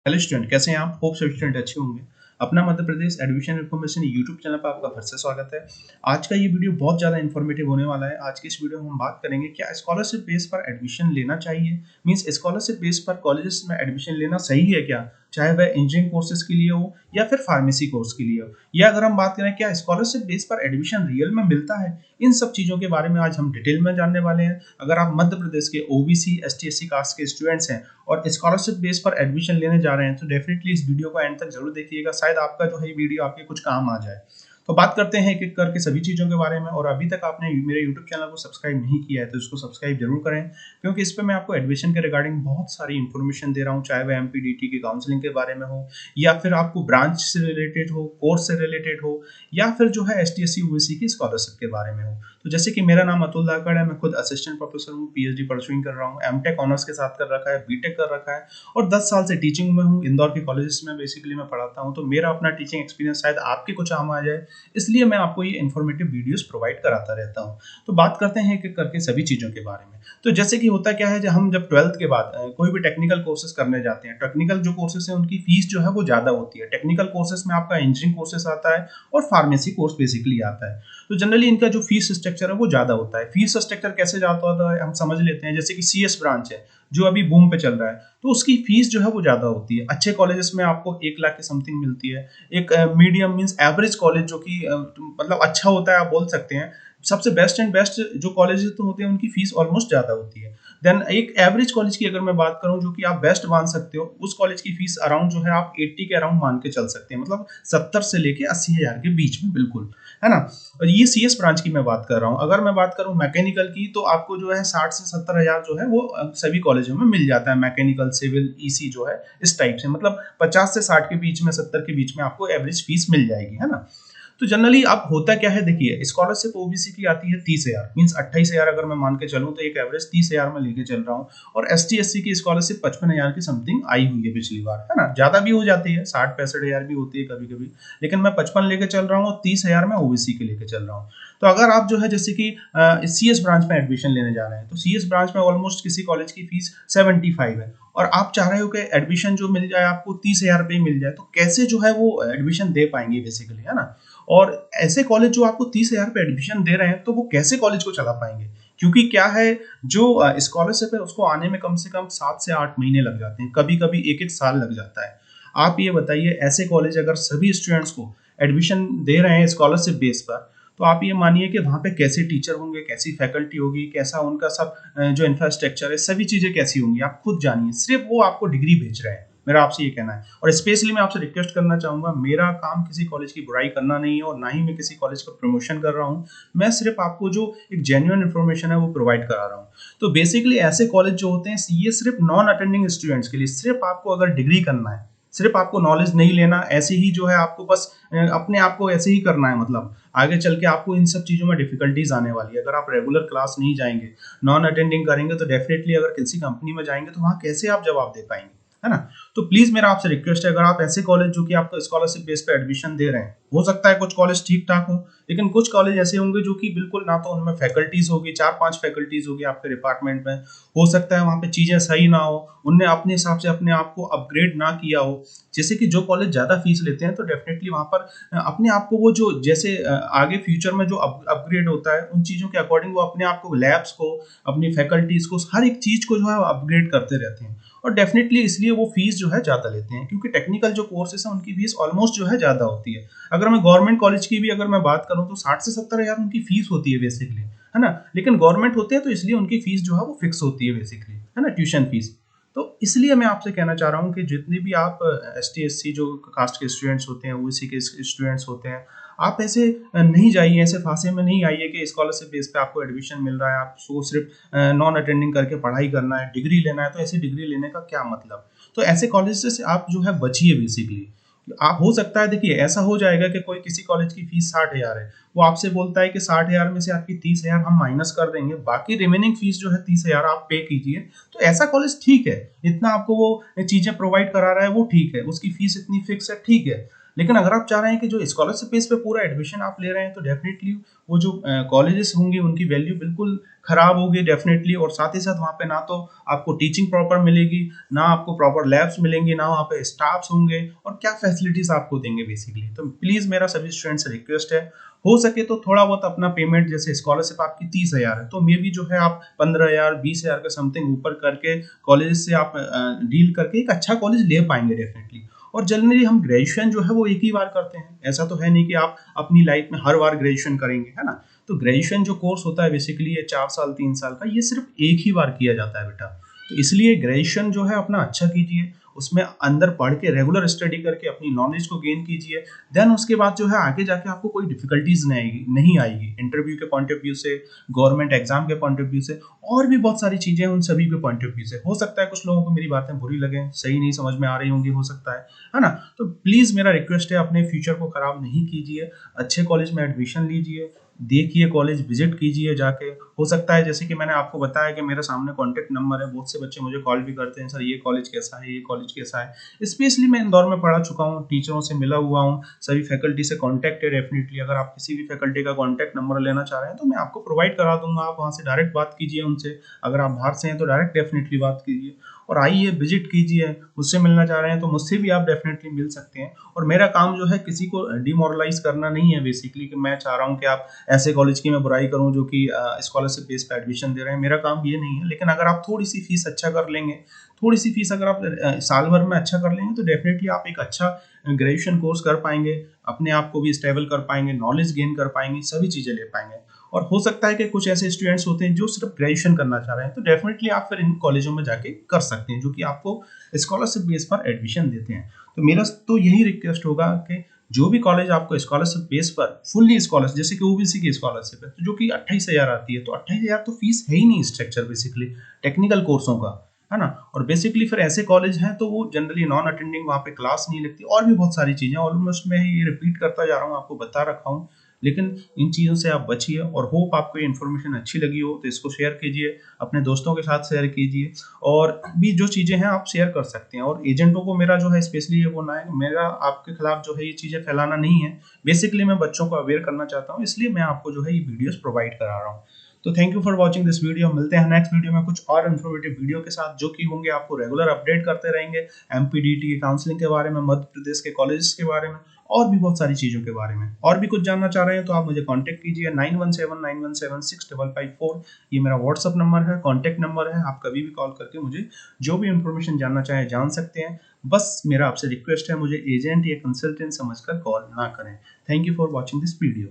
Hello student, कैसे हैं आप? होप सभी स्टूडेंट अच्छे होंगे। अपना Madhya Pradesh admission information YouTube channel पर आपका फिर से स्वागत है। आज का ये वीडियो बहुत ज़्यादा इन्फॉर्मेटिव होने वाला है। आज की इस वीडियो में हम बात करेंगे क्या स्कॉलरशिप बेस पर एडमिशन लेना चाहिए, मींस स्कॉलरशिप बेस पर कॉलेजेस में एडमिशन लेना सही है क्या, चाहे वह इंजीनियरिंग कोर्सेज के लिए हो या फिर फार्मेसी कोर्स के लिए हो, या अगर हम बात करें क्या स्कॉलरशिप बेस पर एडमिशन रियल में मिलता है। इन सब चीज़ों के बारे में आज हम डिटेल में जानने वाले हैं। अगर आप मध्य प्रदेश के ओबीसी एसटी एससी कास्ट के स्टूडेंट्स हैं और स्कॉलरशिप बेस पर एडमिशन लेने जा रहे हैं तो डेफिनेटली इस वीडियो को एंड तक जरूर देखिएगा, शायद आपका जो है वीडियो आपके कुछ काम आ जाए। तो बात करते हैं एक एक करके सभी चीज़ों के बारे में। और अभी तक आपने मेरे यूट्यूब चैनल को सब्सक्राइब नहीं किया है तो इसको सब्सक्राइब जरूर करें, क्योंकि इस पर मैं आपको एडमिशन के रिगार्डिंग बहुत सारी इन्फॉर्मेशन दे रहा हूँ, चाहे वह एमपीडीटी की काउंसलिंग के बारे में हो या फिर आपको ब्रांच से रिलेटेड हो, कोर्स से रिलेटेड हो, या फिर जो है एसटी एससी ओबीसी की स्कॉलरशिप के बारे में हो। तो जैसे कि मेरा नाम अतुल धाकड़ है, मैं खुद असिस्टेंट प्रोफेसर हूँ, पीएचडी परसुइंग कर रहा हूँ, एमटेक ऑनर्स के साथ कर रखा है, बीटेक कर रखा है और 10 साल से टीचिंग में हूँ। इंदौर के कॉलेजेस में बेसिकली मैं पढ़ाता हूँ, तो मेरा अपना टीचिंग एक्सपीरियंस शायद आपके कुछ काम आ जाए, इसलिए मैं आपको ये इन्फॉर्मेटिव वीडियोस प्रोवाइड कराता रहता हूँ। तो बात करते हैं एक एक करके सभी चीज़ों के बारे में। तो जैसे कि होता क्या है, जब हम 12th के बाद कोई भी टेक्निकल कोर्सेज करने जाते हैं, टेक्निकल जो कोर्सेज हैं उनकी फीस जो है वो ज़्यादा होती है। टेक्निकल कोर्सेज में आपका इंजीनियरिंग कोर्सेज आता है और फार्मेसी कोर्स बेसिकली आता है। तो जनरली इनका जो फीस स्ट्रक्चर है वो ज़्यादा होता है। फीस स्ट्रक्चर कैसे जाता होता है हम समझ लेते हैं। जैसे कि सीएस ब्रांच है जो अभी बूम पे चल रहा है, तो उसकी फीस जो है वो ज़्यादा होती है। अच्छे कॉलेजेस में आपको 1 लाख के समथिंग मिलती है। एक मीडियम मींस एवरेज कॉलेज जो कि मतलब अच्छा होता है आप बोल सकते हैं, सबसे बेस्ट एंड बेस्ट जो कॉलेजेस तो होते हैं उनकी फीस ऑलमोस्ट ज़्यादा होती है। देन एक एवरेज कॉलेज की अगर मैं बात करूं जो कि आप बेस्ट मान सकते हो, उस कॉलेज की फीस अराउंड जो है आप 80 के अराउंड मान के चल सकते हैं, मतलब 70 से लेके 80 हज़ार के बीच में, बिल्कुल, है ना। और ये सीएस ब्रांच की मैं बात कर रहा हूँ। अगर मैं बात करूँ मैकेनिकल की तो आपको जो है 60 से 70 हज़ार जो है वो सभी कॉलेजों में मिल जाता है। मैकेनिकल, सिविल, ईसी जो है इस टाइप से, मतलब 50 से 60 के बीच में, 70 के बीच में आपको एवरेज फीस मिल जाएगी, है ना। तो जनरली अब होता क्या है, देखिए स्कॉलरशिप ओबीसी की आती है 30,000, मींस 28,000 अगर मैं मान के चलूं तो एक एवरेज 30,000 में लेके चल रहा हूँ। और एसटी एससी की स्कॉलरशिप 55,000 की समथिंग आई हुई है पिछली बार, है ना। ज्यादा भी हो जाती है, 60-65,000 भी होती है कभी कभी, लेकिन मैं 55 लेके चल रहा हूँ और 30,000 में ओबीसी के लेके चल रहा हूँ। तो अगर आप जो है जैसे कि सीएस ब्रांच में एडमिशन लेने जा रहे हैं तो सीएस ब्रांच में ऑलमोस्ट किसी कॉलेज की फीस 75 है और आप चाह रहे हो कि एडमिशन जो मिल जाए आपको 30,000 रुपये मिल जाए, तो कैसे जो है वो एडमिशन दे पाएंगे बेसिकली, है ना। और ऐसे कॉलेज जो आपको 30,000 पे एडमिशन दे रहे हैं तो वो कैसे कॉलेज को चला पाएंगे, क्योंकि क्या है, जो स्कॉलरशिप है उसको आने में कम से कम 7 से 8 महीने लग जाते हैं, कभी कभी 1-1 साल लग जाता है। आप ये बताइए, ऐसे कॉलेज अगर सभी स्टूडेंट्स को एडमिशन दे रहे हैं स्कॉलरशिप बेस पर, तो आप ये मानिए कि वहाँ पे कैसे टीचर होंगे, कैसी फैकल्टी होगी, कैसा उनका सब जो इंफ्रास्ट्रक्चर है, सभी चीज़ें कैसी होंगी, आप खुद जानिए। सिर्फ वो आपको डिग्री भेज रहे हैं, मेरा आपसे ये कहना है। और स्पेशली मैं आपसे रिक्वेस्ट करना चाहूंगा, मेरा काम किसी कॉलेज की बुराई करना नहीं है और ना ही मैं किसी कॉलेज का प्रमोशन कर रहा हूँ। मैं सिर्फ आपको जो एक जेन्युइन इन्फॉर्मेशन है वो प्रोवाइड करा रहा हूँ। तो बेसिकली ऐसे कॉलेज जो होते हैं ये सिर्फ नॉन अटेंडिंग स्टूडेंट्स के लिए, सिर्फ आपको अगर डिग्री करना है, सिर्फ आपको नॉलेज नहीं लेना, ऐसे ही जो है आपको बस अपने आप को ऐसे ही करना है, मतलब आगे चल के आपको इन सब चीज़ों में डिफिकल्टीज आने वाली है। अगर आप रेगुलर क्लास नहीं जाएंगे, नॉन अटेंडिंग करेंगे, तो डेफिनेटली अगर किसी कंपनी में जाएंगे तो वहाँ कैसे आप जवाब दे पाएंगे, है ना। तो प्लीज मेरा आपसे रिक्वेस्ट है, अगर आप ऐसे कॉलेज जो कि आपको स्कॉलरशिप बेस पे एडमिशन दे रहे हैं, हो सकता है कुछ कॉलेज ठीक ठाक हो, लेकिन कुछ कॉलेज ऐसे होंगे जो कि बिल्कुल ना तो उनमें फैकल्टीज होगी, 4-5 फैकल्टीज होगी आपके डिपार्टमेंट में, हो सकता है वहाँ पे चीजें सही ना हो, उनने अपने हिसाब से अपने आप को अपग्रेड ना किया हो। जैसे कि जो कॉलेज ज्यादा फीस लेते हैं तो डेफिनेटली वहाँ पर अपने आप को वो जो जैसे आगे फ्यूचर में जो अपग्रेड होता है उन चीजों के अकॉर्डिंग वो अपने आप को, लैब्स को, अपनी फैकल्टीज को, हर एक चीज को जो है अपग्रेड करते रहते हैं। और डेफिनेटली इसलिए वो फीस जो है ज़्यादा लेते हैं, क्योंकि टेक्निकल जो कोर्सेस हैं उनकी फीस ऑलमोस्ट जो है ज़्यादा होती है। अगर मैं गवर्नमेंट कॉलेज की भी अगर मैं बात करूँ तो 60 से 70 हज़ार उनकी फीस होती है बेसिकली, है ना। लेकिन गवर्नमेंट होते हैं तो इसलिए उनकी फीस जो है वो फिक्स होती है बेसिकली, है ना, ट्यूशन फीस। तो इसलिए मैं आपसे कहना चाह रहा हूँ कि जितने भी आप एस टी एस सी जो कास्ट के स्टूडेंट्स होते हैं, ओबीसी के स्टूडेंट्स होते हैं, आप ऐसे नहीं जाइए, ऐसे फांसे में नहीं आइए कि स्कॉलरशिप बेस पे आपको एडमिशन मिल रहा है, आपको सिर्फ नॉन अटेंडिंग करके पढ़ाई करना है, डिग्री लेना है, तो ऐसी डिग्री लेने का क्या मतलब। तो ऐसे कॉलेज से आप जो है बचिए बेसिकली। आप हो सकता है, देखिए ऐसा हो जाएगा कि कोई किसी कॉलेज की फीस 60,000 है, वो आपसे बोलता है कि 60,000 में से आपकी 30,000 हम माइनस कर देंगे, बाकी रिमेनिंग फीस जो है 30,000 आप पे कीजिए, तो ऐसा कॉलेज ठीक है, इतना आपको वो चीजें प्रोवाइड करा रहा है वो ठीक है, उसकी फीस इतनी फिक्स है, ठीक है। लेकिन अगर आप चाह रहे हैं कि जो स्कॉलरशिप बेस पे पूरा एडमिशन आप ले रहे हैं, तो डेफिनेटली वो जो कॉलेजेस होंगे उनकी वैल्यू बिल्कुल खराब होगी डेफिनेटली, और साथ ही साथ वहाँ पे ना तो आपको टीचिंग प्रॉपर मिलेगी, ना आपको प्रॉपर लैब्स मिलेंगी, ना वहाँ पे स्टाफ्स होंगे, और क्या फैसिलिटीज आपको देंगे बेसिकली। तो प्लीज मेरा सभी स्टूडेंट्स से रिक्वेस्ट है, हो सके तो थोड़ा बहुत अपना पेमेंट, जैसे स्कॉलरशिप आपकी 30,000 है तो मे भी जो है आप 15,000 20,000 का समथिंग ऊपर करके कॉलेज से आप डील करके एक अच्छा कॉलेज ले पाएंगे डेफिनेटली। और जनरली हम ग्रेजुएशन जो है वो एक ही बार करते हैं, ऐसा तो है नहीं कि आप अपनी लाइफ में हर बार ग्रेजुएशन करेंगे, है ना। तो ग्रेजुएशन जो कोर्स होता है बेसिकली ये 4 साल 3 साल का, ये सिर्फ एक ही बार किया जाता है बेटा। तो इसलिए ग्रेजुएशन जो है अपना अच्छा कीजिए, उसमें अंदर पढ़ के रेगुलर स्टडी करके अपनी नॉलेज को गेन कीजिए। देन उसके बाद जो है आगे जाके आपको कोई डिफिकल्टीज नहीं आएगी इंटरव्यू के पॉइंट ऑफ व्यू से, गवर्नमेंट एग्जाम के पॉइंट ऑफ व्यू से, और भी बहुत सारी चीजें उन सभी के पॉइंट ऑफ व्यू से। हो सकता है कुछ लोगों को मेरी बातें बुरी लगे, सही नहीं समझ में आ रही होंगी, हो सकता है ना। तो प्लीज मेरा रिक्वेस्ट है, अपने फ्यूचर को खराब नहीं कीजिए, अच्छे कॉलेज में एडमिशन लीजिए, देखिए कॉलेज विजिट कीजिए जाके। हो सकता है जैसे कि मैंने आपको बताया कि मेरे सामने कॉन्टैक्ट नंबर है, बहुत से बच्चे मुझे कॉल भी करते हैं, सर ये कॉलेज कैसा है, ये कॉलेज कैसा है। स्पेशली मैं इंदौर में पढ़ा चुका हूँ, टीचरों से मिला हुआ हूँ, सभी फैकल्टी से कॉन्टैक्ट है डेफिनेटली। अगर आप किसी भी फैकल्टी का कॉन्टैक्ट नंबर लेना चाह रहे हैं तो मैं आपको प्रोवाइड करा दूंगा, आप वहाँ से डायरेक्ट बात कीजिए उनसे। अगर आप बाहर से हैं तो डायरेक्ट डेफिनेटली बात कीजिए, और आइए विजिट कीजिए। मुझसे मिलना चाह रहे हैं तो मुझसे भी आप डेफिनेटली मिल सकते हैं। और मेरा काम जो है किसी को डिमोरलाइज करना नहीं है बेसिकली, कि मैं चाह रहा हूँ कि आप ऐसे कॉलेज की मैं बुराई करूँ जो कि स्कॉलरशिप बेस पे एडमिशन दे रहे हैं, मेरा काम ये नहीं है। लेकिन अगर आप थोड़ी सी फीस अच्छा कर लेंगे, थोड़ी सी फीस अगर आप साल भर में अच्छा कर लेंगे, तो डेफिनेटली आप एक अच्छा ग्रेजुएशन कोर्स कर पाएंगे, अपने आप को भी स्टेबल कर पाएंगे, नॉलेज गेन कर पाएंगे, सभी चीजें ले पाएंगे। और हो सकता है कि कुछ ऐसे स्टूडेंट्स होते हैं जो सिर्फ ग्रेजुएशन करना चाह रहे हैं, तो डेफिनेटली आप फिर इन कॉलेजों में जाके कर सकते हैं, जो कि आपको स्कॉलरशिप बेस पर एडमिशन देते हैं। तो मेरा तो यही रिक्वेस्ट होगा कि जो भी कॉलेज आपको स्कॉलरशिप बेस पर फुल्ली स्कॉलरशिप, जैसे कि ओबीसी की स्कॉलरशिप है तो जो कि 28,000 आती है, तो 28,000 तो फीस है ही नहीं स्ट्रक्चर बेसिकली टेक्निकल कोर्सों का, है ना। और बेसिकली फिर ऐसे कॉलेज हैं तो वो जनरली नॉन अटेंडिंग, वहाँ पे क्लास नहीं लगती, और भी बहुत सारी चीजें ऑलमोस्ट मैं ये रिपीट करता जा रहा हूँ, आपको बता रखा हूँ। लेकिन इन चीज़ों से आप बचिए, और होप आपको ये इन्फॉर्मेशन अच्छी लगी हो तो इसको शेयर कीजिए, अपने दोस्तों के साथ शेयर कीजिए, और भी जो चीज़ें हैं आप शेयर कर सकते हैं। और एजेंटों को मेरा जो है स्पेशली ये बोलना है, मेरा आपके खिलाफ जो है ये चीज़ें फैलाना नहीं है, बेसिकली मैं बच्चों को अवेयर करना चाहता हूँ, इसलिए मैं आपको जो है ये वीडियोस प्रोवाइड करा रहा हूँ। तो thank you for watching this video. मिलते हैं नेक्स्ट वीडियो में कुछ और इन्फॉर्मेटिव वीडियो के साथ, जो कि होंगे आपको रेगुलर अपडेट करते रहेंगे एमपीडीटी के काउंसलिंग के बारे में, मध्य प्रदेश के कॉलेजेस के बारे में, और भी बहुत सारी चीज़ों के बारे में। और भी कुछ जानना चाह रहे हैं तो आप मुझे कांटेक्ट कीजिए 9179176554। ये मेरा व्हाट्सअप नंबर है, कांटेक्ट नंबर है, आप कभी भी कॉल करके मुझे जो भी इन्फॉर्मेशन जानना चाहें जान सकते हैं। बस मेरा आपसे रिक्वेस्ट है, मुझे एजेंट या कंसल्टेंट समझकर कॉल ना करें। Thank you for watching this video.